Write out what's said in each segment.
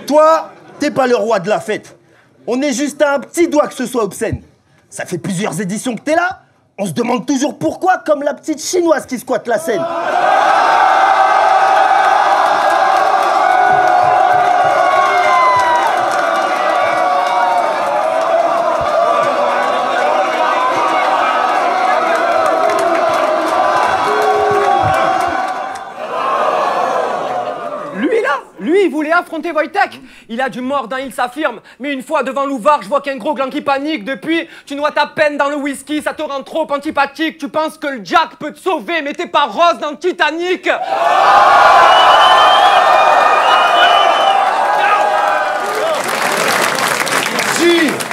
Toi, t'es pas le roi de la fête. On est juste à un petit doigt que ce soit obscène. Ça fait plusieurs éditions que t'es là. On se demande toujours pourquoi, comme la petite chinoise qui squatte la scène. Lui, il voulait affronter Wojtek. Il a du mordant, il s'affirme. Mais une fois devant l'ouvard, je vois qu'un gros gland qui panique. Depuis, tu noies ta peine dans le whisky, ça te rend trop antipathique. Tu penses que le Jack peut te sauver, mais t'es pas Rose dans le Titanic.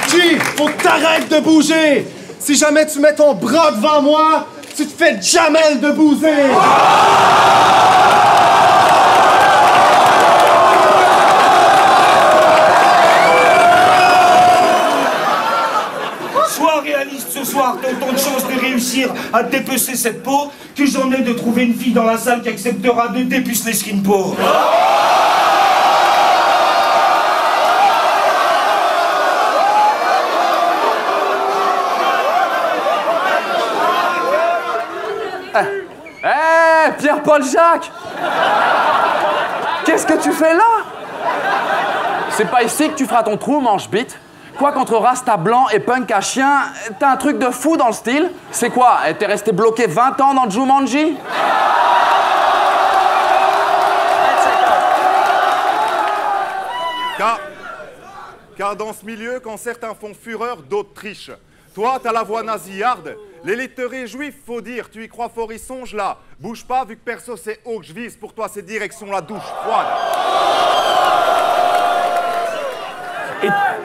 G, faut que t'arrêtes de bouger. Si jamais tu mets ton bras devant moi, tu te fais Jamel de bouser. Sois réaliste ce soir, t'as autant de chances de réussir à dépecer cette peau que j'en ai de trouver une fille dans la salle qui acceptera de dépuceler Skinpo. Pierre-Paul Jacques! Qu'est-ce que tu fais là? C'est pas ici que tu feras ton trou, manche-bite? Quoi qu'entre rasta blanc et punk à chien, t'as un truc de fou dans le style? C'est quoi? T'es resté bloqué 20 ans dans Jumanji? Car dans ce milieu, quand certains font fureur, d'autres trichent. Toi, t'as la voix nasillarde. L'électoré juif, faut dire, tu y crois fort, y songe là. Bouge pas, vu que perso c'est haut que je vise, pour toi c'est direction la douche froide.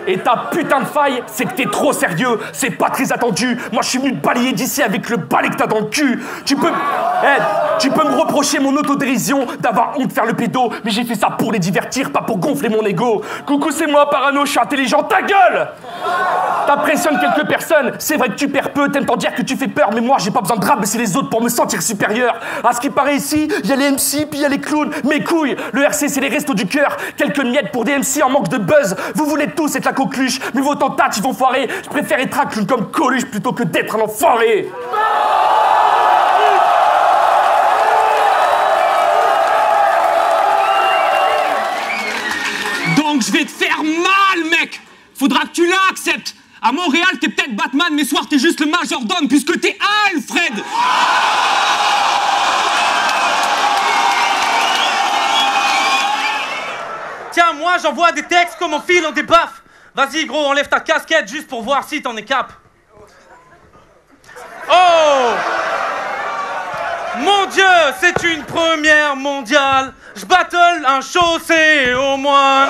Et ta putain de faille, c'est que t'es trop sérieux, c'est pas très attendu. Moi je suis venu te balayer d'ici avec le balai que t'as dans le cul. Tu peux me reprocher mon autodérision, d'avoir honte de faire le pédo, mais j'ai fait ça pour les divertir, pas pour gonfler mon ego. Coucou, c'est moi, Parano, je suis intelligent, ta gueule! T'impressionnes quelques personnes, c'est vrai que tu perds peu, t'aimes t'en dire que tu fais peur, mais moi j'ai pas besoin de rabaisser les autres pour me sentir supérieur. À ce qui paraît ici, il y a les MC, puis il y a les clowns, mes couilles, le RC c'est les restos du cœur, quelques miettes pour des MC en manque de buzz. Vous voulez tous être la coqueluche, mais vos tentatives vont foirer. Je préfère être un clown comme Coluche plutôt que d'être un enfoiré. Donc je vais te faire mal, mec. Faudra que tu l'acceptes. À Montréal, t'es peut-être Batman, mais soir, t'es juste le majordome, puisque t'es Alfred. Tiens, moi, j'envoie des textes comme on file, on débafe. Vas-y, gros, enlève ta casquette juste pour voir si t'en es cap. Oh! Mon Dieu, c'est une première mondiale. Je battle un chaussé au moins.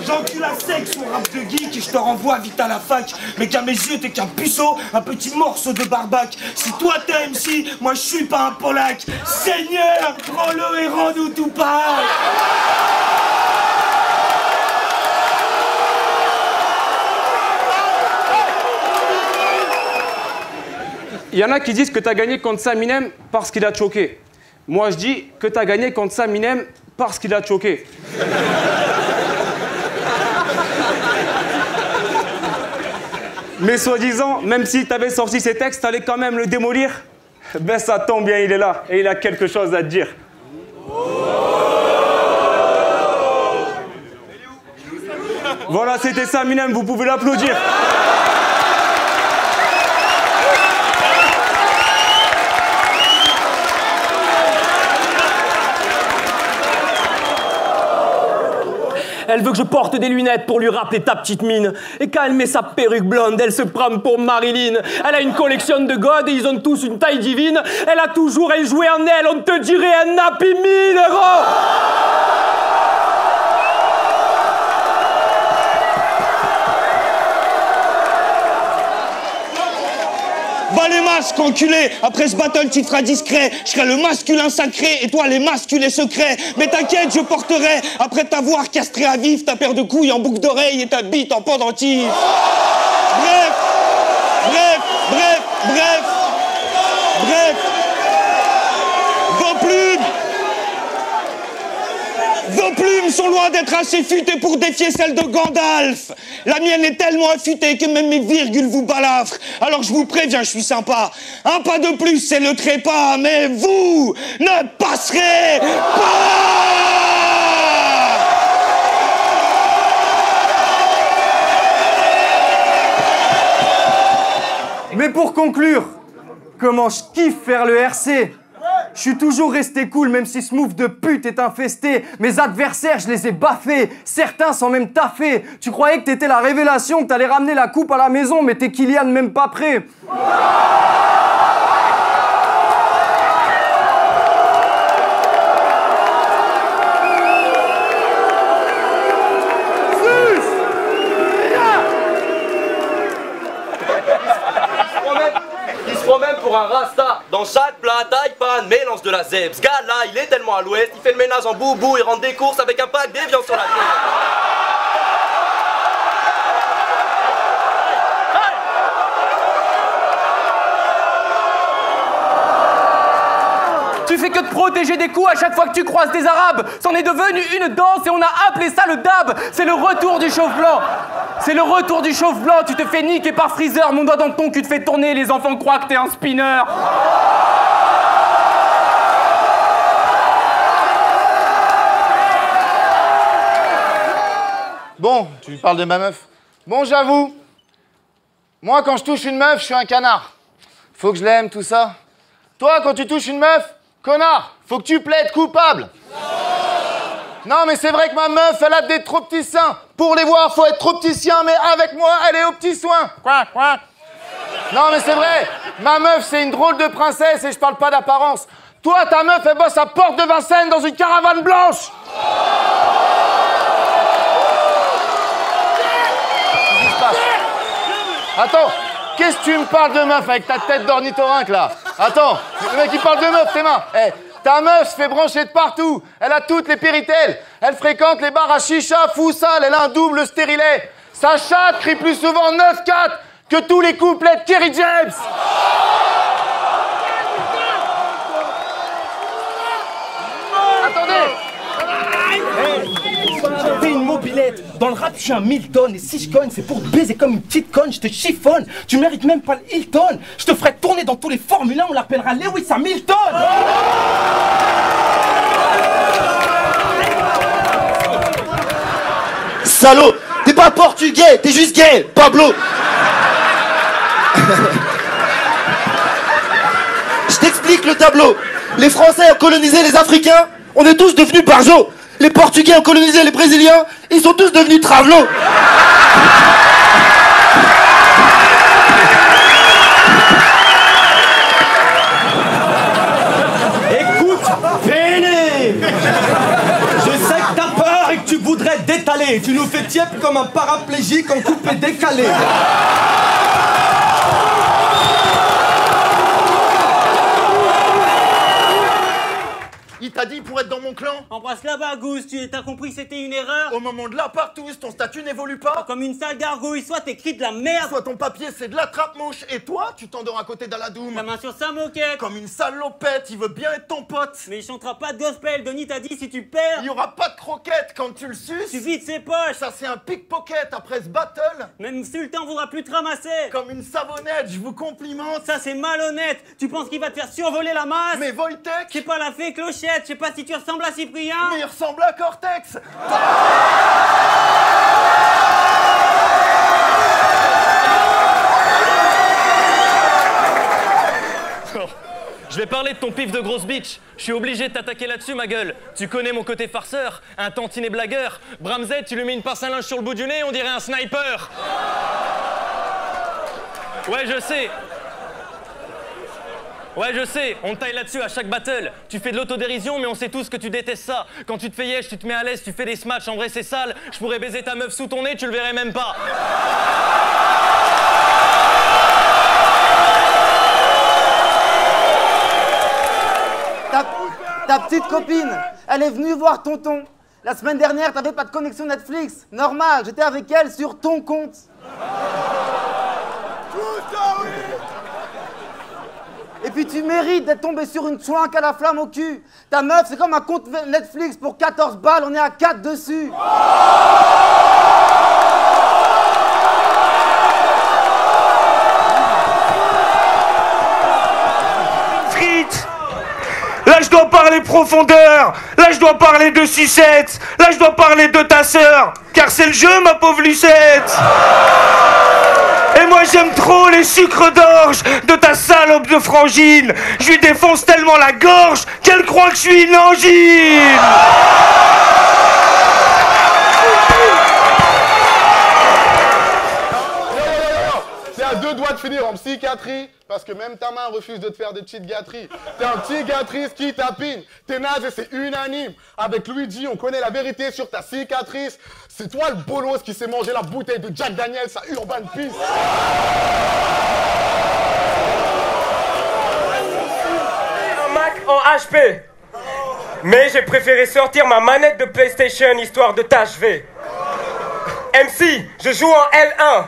J'encule à sec son rap de geek et je te renvoie vite à la fac. Mais qu'à mes yeux, t'es qu'un puceau, un petit morceau de barbac. Si toi t'es MC, moi je suis pas un polac. Seigneur, prends-le et rends-nous tout pareil. Il y en a qui disent que t'as gagné contre Saminem parce qu'il a choqué. Moi je dis que t'as gagné contre Saminem parce qu'il a choqué. Mais soi-disant, même si t'avais sorti ces textes, t'allais quand même le démolir. Ben ça tombe bien, il est là et il a quelque chose à te dire. Voilà, c'était Saminem, vous pouvez l'applaudir. Elle veut que je porte des lunettes pour lui rappeler ta petite mine. Et quand elle met sa perruque blonde, elle se prend pour Marilyn. Elle a une collection de godes et ils ont tous une taille divine. Elle a toujours un jouet en elle, on te dirait un Happy Meal, gros. Va les masques, enculé. Après ce battle, tu te feras discret. Je serai le masculin sacré et toi les masculés secrets. Mais t'inquiète, je porterai, après t'avoir castré à vif, ta paire de couilles en boucle d'oreille et ta bite en pendentif. Bref, Vos plumes sont loin d'être assez futées pour défier celles de Gandalf. La mienne est tellement affûtée que même mes virgules vous balafrent. Alors je vous préviens, je suis sympa. Un pas de plus, c'est le trépas, mais vous ne passerez pas! Mais pour conclure, comment je kiffe faire le RC. Je suis toujours resté cool, même si ce move de pute est infesté. Mes adversaires, je les ai baffés. Certains sans même taffer. Tu croyais que t'étais la révélation, que t'allais ramener la coupe à la maison, mais t'es Kylian même pas prêt. Même pour un rasta, dans chaque plat, taille pan, mélange de la zèbre. Ce gars-là, il est tellement à l'ouest, il fait le ménage en boubou, il rentre des courses avec un pack d'évian sur la tête. Tu fais que de protéger des coups à chaque fois que tu croises des arabes. C'en est devenu une danse et on a appelé ça le dab. C'est le retour du chauve blanc. C'est le retour du chauve blanc. Tu te fais niquer par Freezer, mon doigt dans ton cul te fait tourner. Les enfants croient que t'es un spinner. Bon, tu parles de ma meuf. Bon, j'avoue, moi, quand je touche une meuf, je suis un canard. Faut que je l'aime, tout ça. Toi, quand tu touches une meuf, connard, faut que tu plaides coupable. Non, mais c'est vrai que ma meuf, elle a des trop petits seins. Pour les voir, faut être trop petit sien, mais avec moi, elle est aux petits soins. Quoi. Non, mais c'est vrai, ma meuf, c'est une drôle de princesse et je parle pas d'apparence. Toi, ta meuf, elle bosse à Porte de Vincennes dans une caravane blanche. Attends, qu'est-ce que tu me parles de meuf avec ta tête d'ornithorynque là? Attends, le mec il parle de meuf, tes mains. Hey, ta meuf se fait brancher de partout, elle a toutes les péritelles, elle fréquente les bars à chicha, fou sale, elle a un double stérilet. Sa chatte crie plus souvent 9-4 que tous les couplets de Kerry James. Attendez. Fais une mobilette. Dans le rap, je suis un Milton. Et si je cogne, c'est pour te baiser comme une petite conne. Je te chiffonne. Tu mérites même pas le Hilton. Je te ferai tourner dans tous les Formule 1. On l'appellera Lewis Hamilton. Salaud, t'es pas portugais, t'es juste gay, Pablo. Je t'explique le tableau. Les Français ont colonisé les Africains, on est tous devenus barjots. Les Portugais ont colonisé les Brésiliens, ils sont tous devenus travelots. Écoute, Péné. Je sais que t'as peur et que tu voudrais t'étaler. Tu nous fais tiep comme un paraplégique en coupé décalé. Il t'a dit pour être dans mon clan? Embrasse la bagousse, t'as compris que c'était une erreur? Au moment de la partouze, ton statut n'évolue pas. Comme une sale gargouille, soit t'écris de la merde, soit ton papier c'est de la trappe-mouche. Et toi, tu t'endors à côté d'Aladoum. Ta main sur sa moquette. Comme une salopette, il veut bien être ton pote. Mais il chantera pas de gospel, Denis t'a dit si tu perds. Il y aura pas de croquette quand tu le suces. Tu vides ses poches. Ça c'est un pickpocket après ce battle. Même Sultan voudra plus te ramasser. Comme une savonnette, je vous complimente. Ça c'est malhonnête. Tu penses qu'il va te faire survoler la masse? Mais Wojtek, c'est pas la fée clochette, je sais pas si tu ressembles à Cyprien. Mais il ressemble à Cortex. Je vais parler de ton pif de grosse bitch. Je suis obligé de t'attaquer là-dessus, ma gueule. Tu connais mon côté farceur, un tantinet blagueur. Bramzet, tu lui mets une pince à linge sur le bout du nez, on dirait un sniper. Ouais, je sais. Ouais, je sais, on te taille là-dessus à chaque battle. Tu fais de l'autodérision, mais on sait tous que tu détestes ça. Quand tu te fais yesh, tu te mets à l'aise, tu fais des smatchs. En vrai, c'est sale. Je pourrais baiser ta meuf sous ton nez, tu le verrais même pas. Ta petite copine, elle est venue voir tonton. La semaine dernière, t'avais pas de connexion Netflix. Normal, j'étais avec elle sur ton compte. puis tu mérites d'être tombé sur une chouinque à la flamme au cul. Ta meuf, c'est comme un compte Netflix pour 14 balles, on est à 4 dessus. Là je dois parler profondeur, là je dois parler de sucette, là je dois parler de ta sœur, car c'est le jeu ma pauvre Lucette. Et moi j'aime trop les sucres d'orge de ta salope de frangine. Je lui défonce tellement la gorge qu'elle croit que je suis une angine. T'es à 2 doigts de finir en psychiatrie parce que même ta main refuse de te faire des petites gâteries. T'es un petit gâterise qui tapine. T'es naze et c'est unanime. Avec Luigi, on connaît la vérité sur ta cicatrice. C'est toi le bolos qui s'est mangé la bouteille de Jack Daniels à Urban Peace. Un Mac en HP. Mais j'ai préféré sortir ma manette de PlayStation histoire de t'achever. MC, je joue en L1.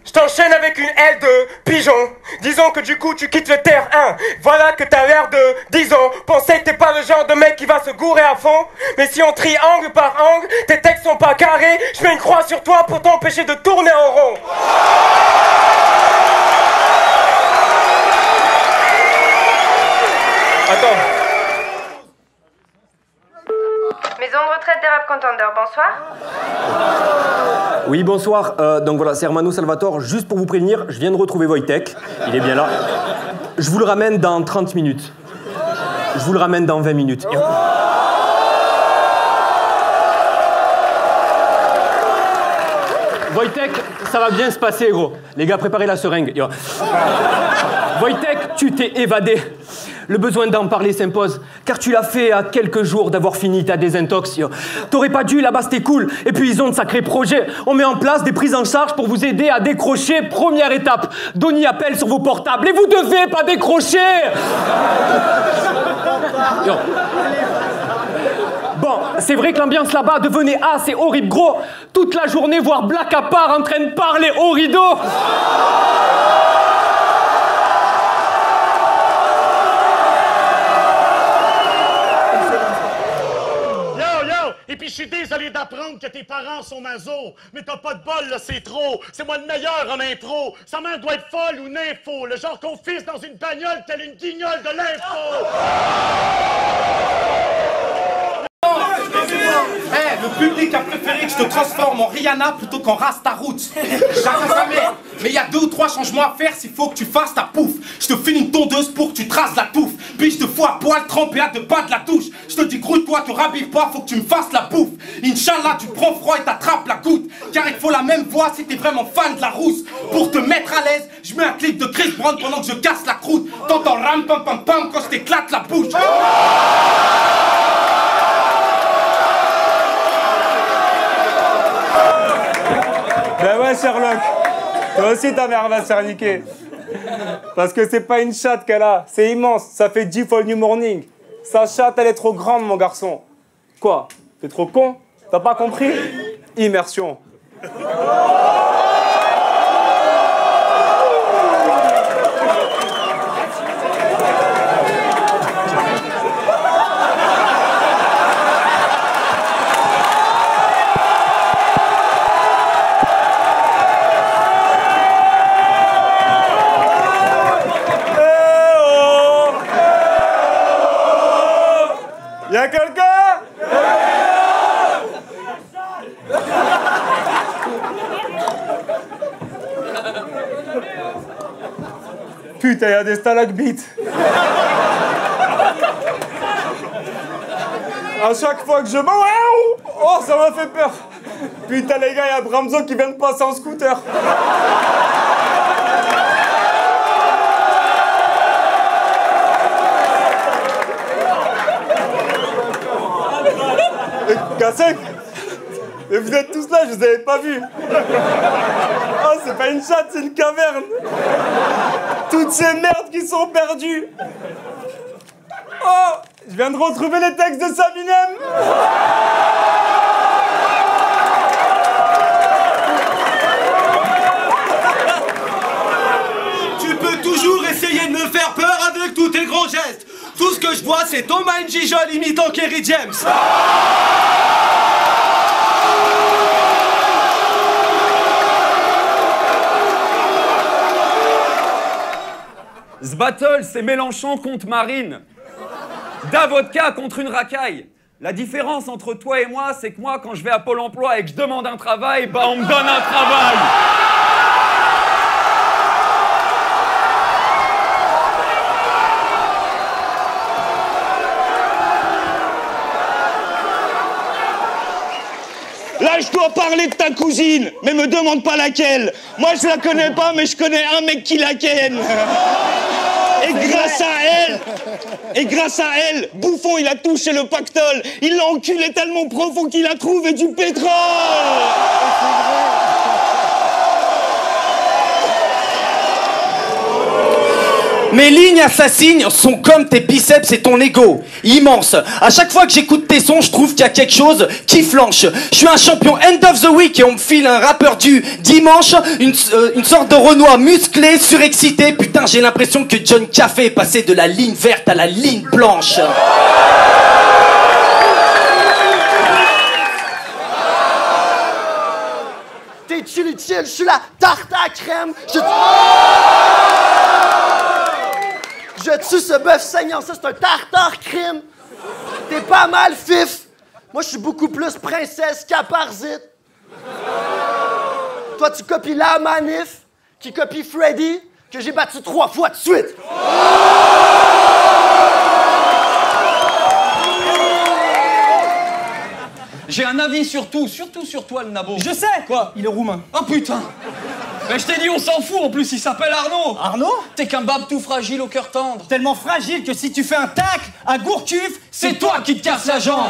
Je t'enchaîne avec une L2, pigeon. Disons que du coup tu quittes le terre 1. Voilà que t'as l'air de, disons, penser que t'es pas le genre de mec qui va se gourer à fond. Mais si on trie angle par angle, tes textes sont pas carrés. Je mets une croix sur toi pour t'empêcher de tourner en rond. Attends. Maison de retraite des Rap Contenders, bonsoir. Oui, bonsoir. Donc voilà, c'est Hermano Salvatore. Juste pour vous prévenir, je viens de retrouver Wojtek. Il est bien là. Je vous le ramène dans 30 minutes. Je vous le ramène dans 20 minutes. Wojtek, ça va bien se passer, gros. Les gars, préparez la seringue. Wojtek, tu t'es évadé. Le besoin d'en parler s'impose, car tu l'as fait à quelques jours d'avoir fini ta désintox. T'aurais pas dû, là-bas c'était cool. Et puis ils ont de sacrés projets. On met en place des prises en charge pour vous aider à décrocher. Première étape, Donny appelle sur vos portables. Et vous devez pas décrocher. Bon, c'est vrai que l'ambiance là-bas devenait assez horrible, gros. Toute la journée, voir Black à part en train de parler au rideau. Et puis je suis désolé d'apprendre que tes parents sont masos, mais t'as pas de bol là, c'est trop. C'est moi le meilleur en intro. Sa mère doit être folle ou nympho, le genre qu'on fisse dans une bagnole telle une guignole de l'info. Hey, le public a préféré que je te transforme en Rihanna plutôt qu'en Rastaroute. Jamais. Mais il y a 2 ou 3 changements à faire s'il faut que tu fasses ta pouffe. Je te file une tondeuse pour que tu traces la touffe. Puis je te fous à poil trempé à 2 pas de la douche. Je te dis grouille-toi, te rhabille pas, faut que tu me fasses la bouffe. Inch'Allah, tu prends froid et t'attrapes la goutte. Car il faut la même voix si t'es vraiment fan de la rousse. Pour te mettre à l'aise, je mets un clip de Chris Brown pendant que je casse la croûte. T'entends ram pam pam pam quand je t'éclate la bouche. Ben ouais, Sherlock. Toi aussi, ta mère va se faire niquer. Parce que c'est pas une chatte qu'elle a, c'est immense. Ça fait 10 fois le New Morning. Sa chatte, elle est trop grande, mon garçon. Quoi? T'es trop con? T'as pas compris? Immersion. Y'a quelqu'un? Putain, y'a des stalagmites. À chaque fois que je... Oh, ça m'a fait peur. Putain, les gars, y'a Bramzo qui vient de passer en scooter. Cassec. Et vous êtes tous là, je vous avais pas vu. Oh, c'est pas une chatte, c'est une caverne. Toutes ces merdes qui sont perdues. Oh, je viens de retrouver les textes de Sabinem. Tu peux toujours essayer de me faire peur avec tous tes geste. Tout ce que je vois, c'est Thomas Njijol imitant Kerry James. Ce battle, c'est Mélenchon contre Marine. Davodka contre une racaille. La différence entre toi et moi, c'est que moi, quand je vais à Pôle emploi et que je demande un travail, bah on me donne un travail. Là, je dois parler de ta cousine, mais me demande pas laquelle. Moi, je la connais pas, mais je connais un mec qui la ken. Et grâce à elle, Bouffon, il a touché le pactole. Il l'a enculé tellement profond qu'il a trouvé du pétrole. Mes lignes assassines sont comme tes biceps et ton ego. Immense. À chaque fois que j'écoute tes sons, je trouve qu'il y a quelque chose qui flanche. Je suis un champion end of the week et on me file un rappeur du dimanche. Une sorte de Renoir musclé, surexcité. Putain, j'ai l'impression que John Café est passé de la ligne verte à la ligne blanche. T'es chill, je suis la tarte à crème. Je tue ce bœuf saignant, ça c'est un tartare crime. T'es pas mal fif. Moi je suis beaucoup plus princesse qu'aparzite. Toi tu copies la manif, qui copie Freddy, que j'ai battu 3 fois de suite. J'ai un avis sur tout, surtout sur toi, le nabo. Je sais. Quoi? Il est roumain. Oh putain. Mais je t'ai dit, on s'en fout, en plus il s'appelle Arnaud. Arnaud? T'es qu'un bab tout fragile au cœur tendre. Tellement fragile que si tu fais un tac à Gourcuff, c'est toi qui te casses la jambe.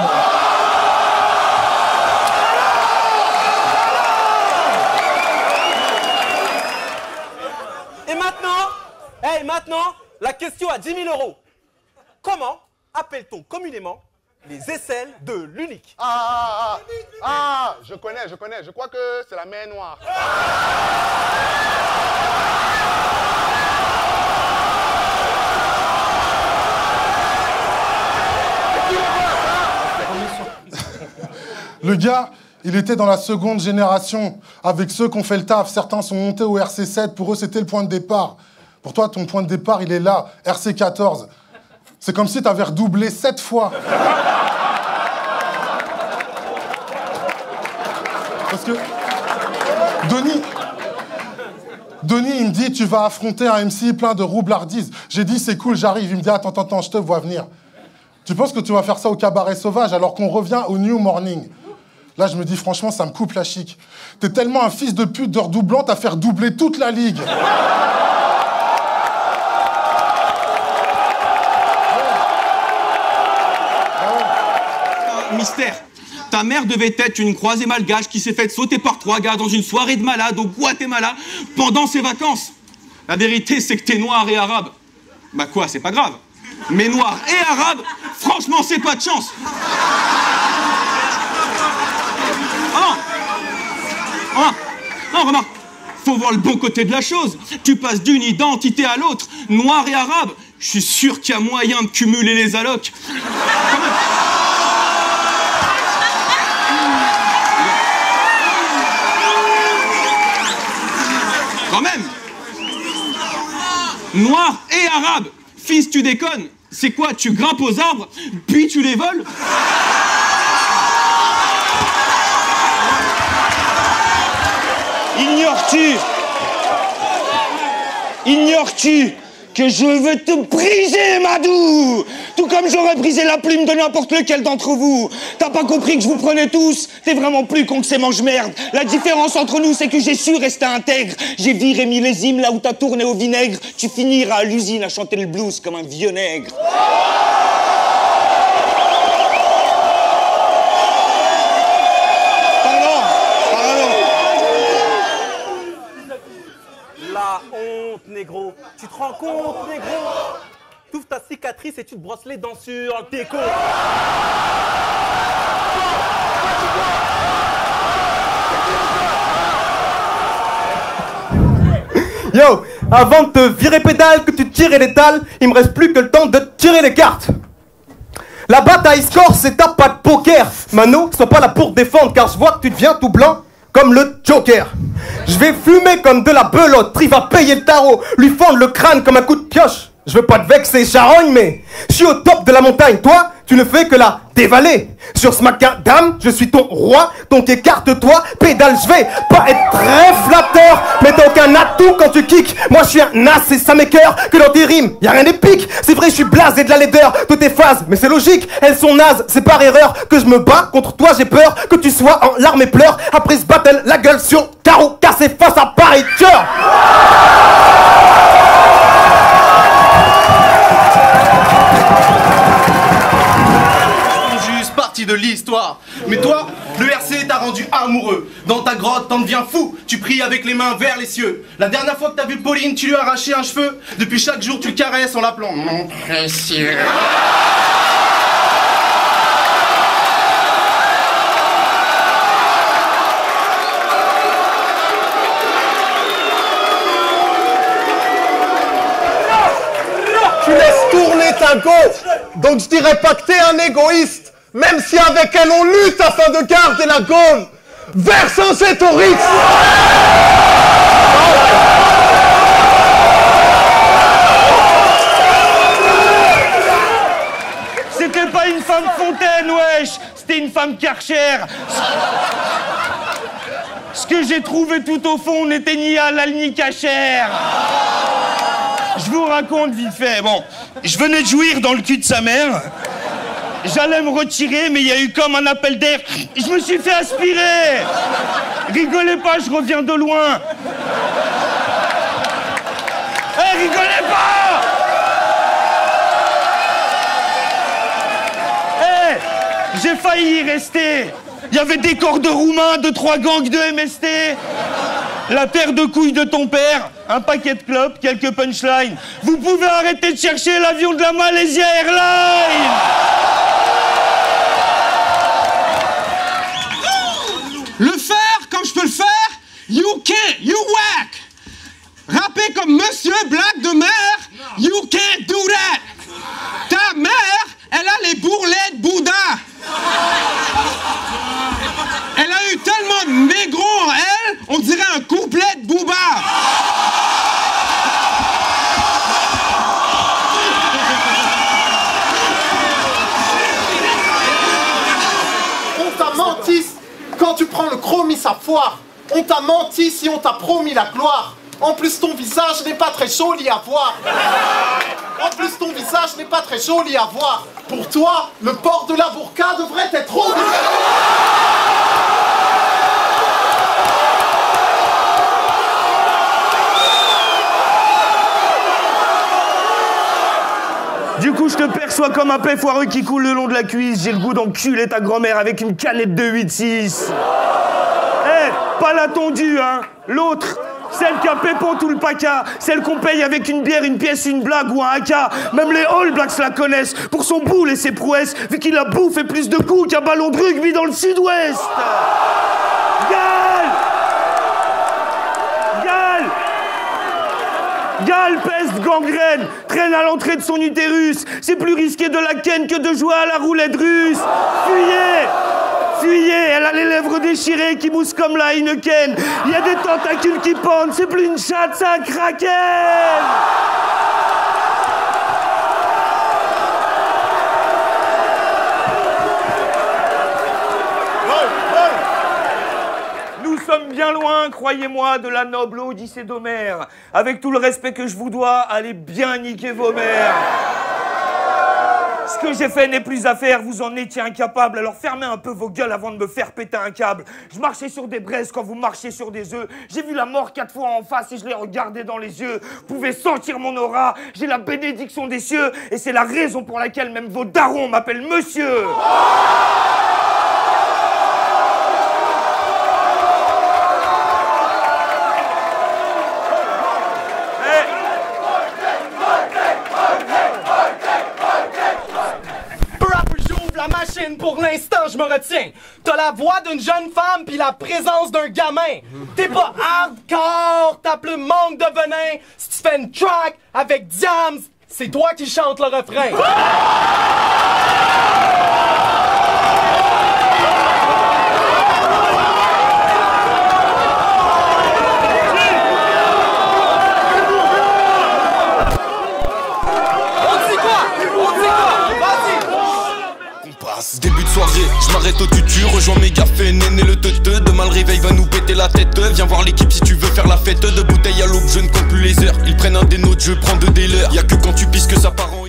Et maintenant, la question à 10 000 €. Comment appelle-t-on communément les aisselles de l'unique? Je connais. Je crois que c'est la mer Noire. Le gars, il était dans la seconde génération, avec ceux qui ont fait le taf. Certains sont montés au RC7, pour eux c'était le point de départ. Pour toi, ton point de départ, il est là, RC14. C'est comme si tu avais redoublé 7 fois. Parce que Denis, il me dit, tu vas affronter un MC plein de roublardises. J'ai dit, c'est cool, j'arrive. Il me dit, attends, je te vois venir. Tu penses que tu vas faire ça au cabaret sauvage alors qu'on revient au New Morning? Là, je me dis, franchement, ça me coupe la chic. T'es tellement un fils de pute de redoublant, t'as fait redoubler toute la ligue. Mystère. Ta mère devait être une croisée malgache qui s'est faite sauter par 3 gars dans une soirée de malade au Guatemala pendant ses vacances. La vérité, c'est que t'es noir et arabe. Bah quoi, c'est pas grave. Mais noir et arabe, franchement, c'est pas de chance. Non, remarque, faut voir le bon côté de la chose. Tu passes d'une identité à l'autre, noir et arabe. Je suis sûr qu'il y a moyen de cumuler les allocs. Quand même. Noir et arabe. Fils, tu déconnes. C'est quoi, tu grimpes aux arbres, puis tu les voles? Ignores-tu que je veux te briser, Madou? Tout comme j'aurais brisé la plume de n'importe lequel d'entre vous. T'as pas compris que je vous prenais tous? T'es vraiment plus con que ces mange-merde. La différence entre nous, c'est que j'ai su rester intègre. J'ai viré millésime là où t'as tourné au vinaigre. Tu finiras à l'usine à chanter le blues comme un vieux nègre. La honte, négro. Tu te rends compte, négro? T'ouvres ta cicatrice et tu te brosses les dents sur un déco. Yo, Avant de te virer pédale, que tu tirais l'étal, il me reste plus que le temps de tirer les cartes. La bataille score, c'est ta pas de poker. Mano, sois pas là pour défendre, car je vois que tu deviens tout blanc comme le Joker. Je vais fumer comme de la belote, il va payer le tarot, lui fendre le crâne comme un coup de pioche. Je veux pas te vexer, charogne, mais je suis au top de la montagne. Toi, tu ne fais que la dévaler. Sur ce macadam, je suis ton roi, donc écarte-toi, pédale, je vais pas être très flatteur, mais t'as aucun atout quand tu kicks. Moi, je suis un as et ça m'écoeure que dans tes rimes, y a rien d'épique. C'est vrai, je suis blasé de la laideur de tes phases, mais c'est logique, elles sont nazes. C'est par erreur que je me bats contre toi, j'ai peur que tu sois en larmes et pleurs. Après ce battle, la gueule sur carreau, cassé face à pareil cœur. De l'histoire. Mais toi, le RC t'a rendu amoureux. Dans ta grotte, t'en deviens fou. Tu pries avec les mains vers les cieux. La dernière fois que t'as vu Pauline, tu lui as arraché un cheveu. Depuis chaque jour, tu le caresses en l'appelant mon précieux. Tu laisses tourner ta go. Donc je dirais pas que t'es un égoïste. Même si avec elle on lutte afin de garder la Gaule, Vercingétorix. C'était pas une femme Fontaine, wesh. C'était une femme Karcher. Ce que j'ai trouvé tout au fond n'était ni halal ni cachère. Je vous raconte vite fait. Bon, je venais de jouir dans le cul de sa mère. J'allais me retirer, mais il y a eu comme un appel d'air. Je me suis fait aspirer. Rigolez pas, je reviens de loin. Eh, rigolez pas. Eh, j'ai failli y rester. Il y avait des corps de roumains, 2-3 gangs de MST. La paire de couilles de ton père, un paquet de clopes, quelques punchlines. Vous pouvez arrêter de chercher l'avion de la Malaysia Airlines. Le faire comme je peux le faire, you can't, you whack. Rapper comme Monsieur Black de Mer, you can't do that. Ta mère, elle a les bourrelets de Bouddha. Elle a eu tellement de négros en elle, on dirait un couplet de Booba. On t'a menti quand tu prends le chromie sa foire. On t'a menti si on t'a promis la gloire. En plus ton visage n'est pas très joli à voir. En plus ton visage n'est pas très joli à voir. Pour toi, le port de la burqa devrait être obligatoire. Du coup, je te perçois comme un paix foireux qui coule le long de la cuisse. J'ai le goût d'enculer ta grand-mère avec une canette de 8-6. Eh, pas la tondue, hein. L'autre, celle qui a pépon tout le paca. Celle qu'on paye avec une bière, une pièce, une blague ou un haka. Même les All Blacks la connaissent pour son boule et ses prouesses, vu qu'il a bouffé plus de coups qu'un ballon de rugby dans le sud-ouest. Gale! Gale! Gale, peste, gangrène, traîne à l'entrée de son utérus. C'est plus risqué de la ken que de jouer à la roulette russe. Fuyez! Fuyez! Elle a les lèvres déchirées qui moussent comme la Heineken. Il y a des tentacules qui pendent. C'est plus une chatte, c'est un kraken! Nous sommes bien loin, croyez-moi, de la noble Odyssée d'Homère. Avec tout le respect que je vous dois, allez bien niquer vos mères. Ce que j'ai fait n'est plus à faire, vous en étiez incapable, alors fermez un peu vos gueules avant de me faire péter un câble. Je marchais sur des braises quand vous marchiez sur des œufs. J'ai vu la mort 4 fois en face et je l'ai regardé dans les yeux. Vous pouvez sentir mon aura, j'ai la bénédiction des cieux et c'est la raison pour laquelle même vos darons m'appellent monsieur. Pour l'instant, je me retiens. T'as la voix d'une jeune femme puis la présence d'un gamin. T'es pas hardcore, t'as plus manque de venin. Si tu fais une track avec Diams, c'est toi qui chante le refrain. Début de soirée, je m'arrête au tutu, rejoins mes gaffes, néné le teuteux. Demain le réveil va nous péter la tête. Viens voir l'équipe si tu veux faire la fête. De bouteilles à l'aube, je ne compte plus les heures. Ils prennent un des nôtres, je prends deux des leurs. Y'a que quand tu pisses que ça part en